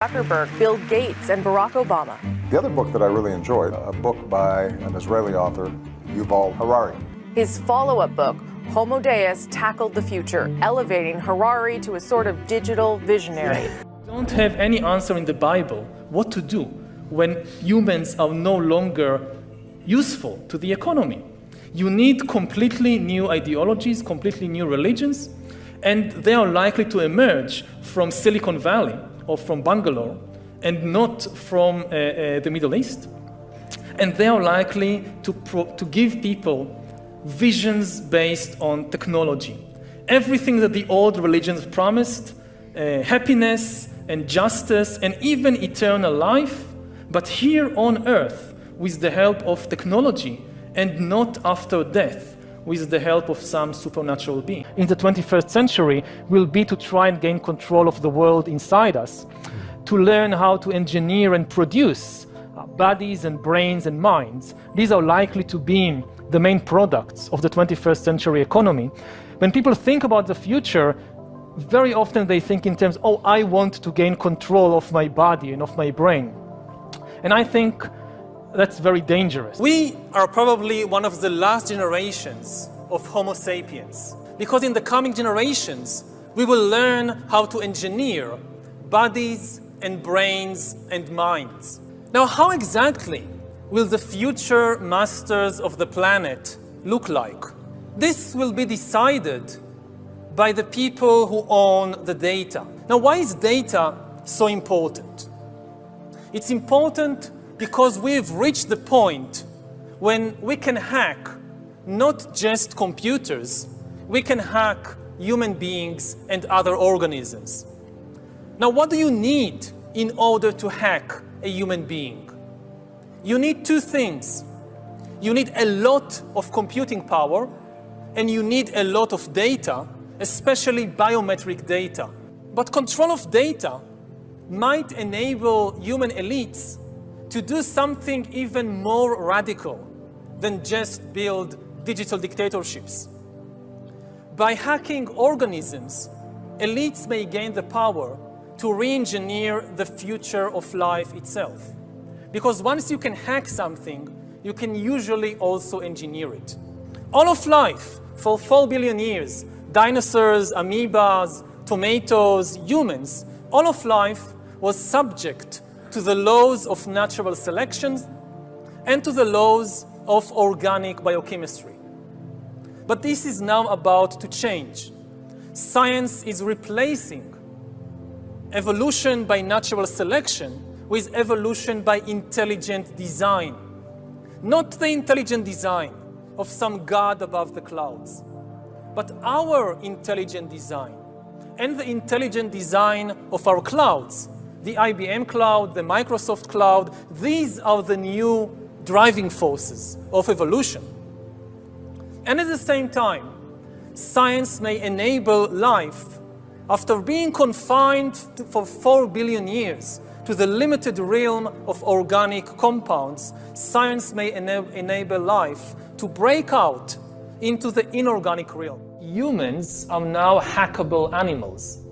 Zuckerberg, Bill Gates, and Barack Obama. The other book that I really enjoyed, a book by an Israeli author, Yuval His follow-up book, Homo Deus, tackled the future, elevating Harari to a sort of digital visionary. Don't have any answer in the Bible what to do when humans are no longer useful to the economy. You need completely new ideologies, completely new religions, and they are likely to emerge from Silicon Valley or from Bangalore and not from the Middle East. And they are likely to give people visions based on technology. Everything that the old religions promised, happiness and justice and even eternal life, but here on earth with the help of technology and not after death with the help of some supernatural being. In the 21st century will be to try and gain control of the world inside us, to learn how to engineer and produce bodies and brains and minds. These are likely to be the main products of the 21st century economy. When people think about the future, very often they think in terms, oh, I want to gain control of my body and of my brain. And I think that's very dangerous. We are probably one of the last generations of Homo sapiens, because in the coming generations, we will learn how to engineer bodies and brains and minds. Now, how exactly will the future masters of the planet look like? This will be decided by the people who own the data. Now, why is data so important? It's important because we've reached the point when we can hack not just computers, we can hack human beings and other organisms. Now, what do you need in order to hack a human being? You need two things. You need a lot of computing power, and you need a lot of data, especially biometric data. But control of data might enable human elites to do something even more radical than just build digital dictatorships. By hacking organisms, elites may gain the power to re-engineer the future of life itself. Because once you can hack something, you can usually also engineer it. All of life, for 4 billion years, dinosaurs, amoebas, tomatoes, humans, all of life was subject to the laws of natural selection and to the laws of organic biochemistry. But this is now about to change. Science is replacing evolution by natural selection with evolution by intelligent design. Not the intelligent design of some god above the clouds, but our intelligent design and the intelligent design of our clouds. The IBM cloud, the Microsoft cloud, these are the new driving forces of evolution. And at the same time, science may enable life after being confined for 4 billion years to the limited realm of organic compounds. Science may enable life to break out into the inorganic realm. Humans are now hackable animals.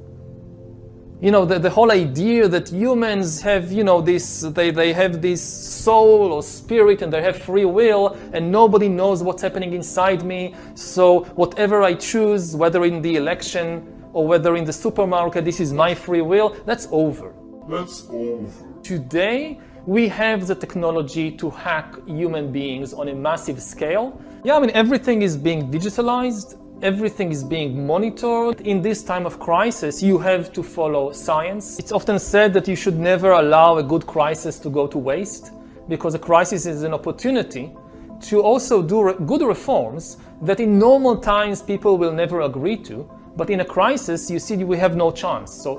You know, the whole idea that humans have, they have this soul or spirit and they have free will and nobody knows what's happening inside me. So whatever I choose, whether in the election or whether in the supermarket, this is my free will, that's over. That's over. Today, we have the technology to hack human beings on a massive scale. Yeah, I mean, everything is being digitalized. Everything is being monitored. In this time of crisis, you have to follow science. It's often said that you should never allow a good crisis to go to waste, because a crisis is an opportunity to also do good reforms that in normal times people will never agree to. But in a crisis, you see, we have no chance. So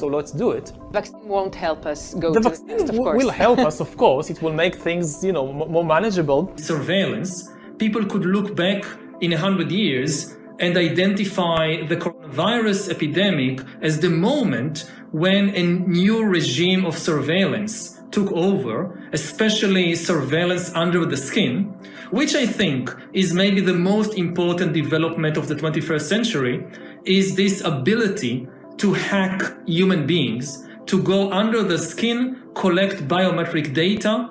let's do it. Vaccine won't help us go the to vaccine the next, of course. will help us, of course. It will make things, more manageable. Surveillance, people could look back in 100 years and identify the coronavirus epidemic as the moment when a new regime of surveillance took over, especially surveillance under the skin, which I think is maybe the most important development of the 21st century, is this ability to hack human beings, to go under the skin, collect biometric data,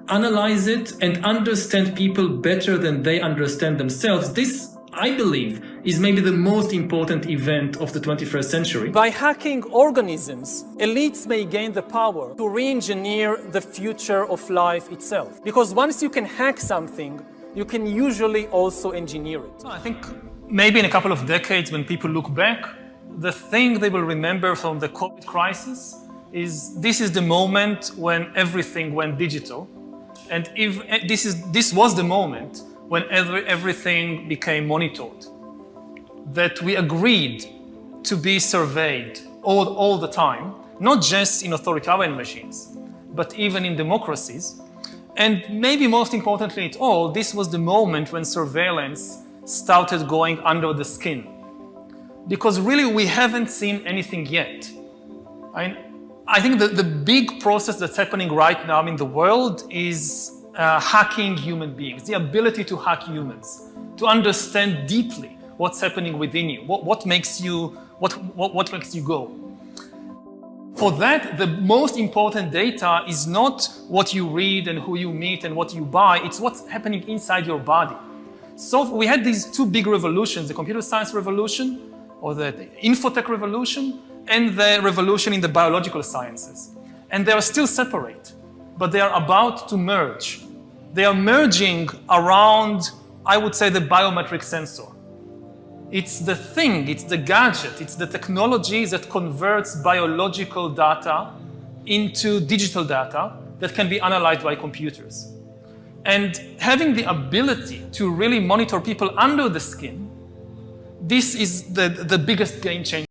analyze it, and understand people better than they understand themselves. This, I believe, is maybe the most important event of the 21st century. By hacking organisms, elites may gain the power to re-engineer the future of life itself. Because once you can hack something, you can usually also engineer it. I think maybe in a couple of decades, when people look back, the thing they will remember from the COVID crisis is this is the moment when everything went digital. And if this was the moment when everything became monitored, that we agreed to be surveyed all the time, not just in authoritarian regimes, but even in democracies. And maybe most importantly at all, this was the moment when surveillance started going under the skin. Because really we haven't seen anything yet. I think that the big process that's happening right now in the world is hacking human beings, the ability to hack humans, to understand deeply what's happening within you, what makes you go. For that, the most important data is not what you read and who you meet and what you buy, it's what's happening inside your body. So we had these two big revolutions, the computer science revolution, or the infotech revolution, and the revolution in the biological sciences. And they are still separate, but they are about to merge. They are merging around, I would say, the biometric sensor. It's the thing, it's the gadget, it's the technology that converts biological data into digital data that can be analyzed by computers. And having the ability to really monitor people under the skin, this is the biggest game changer.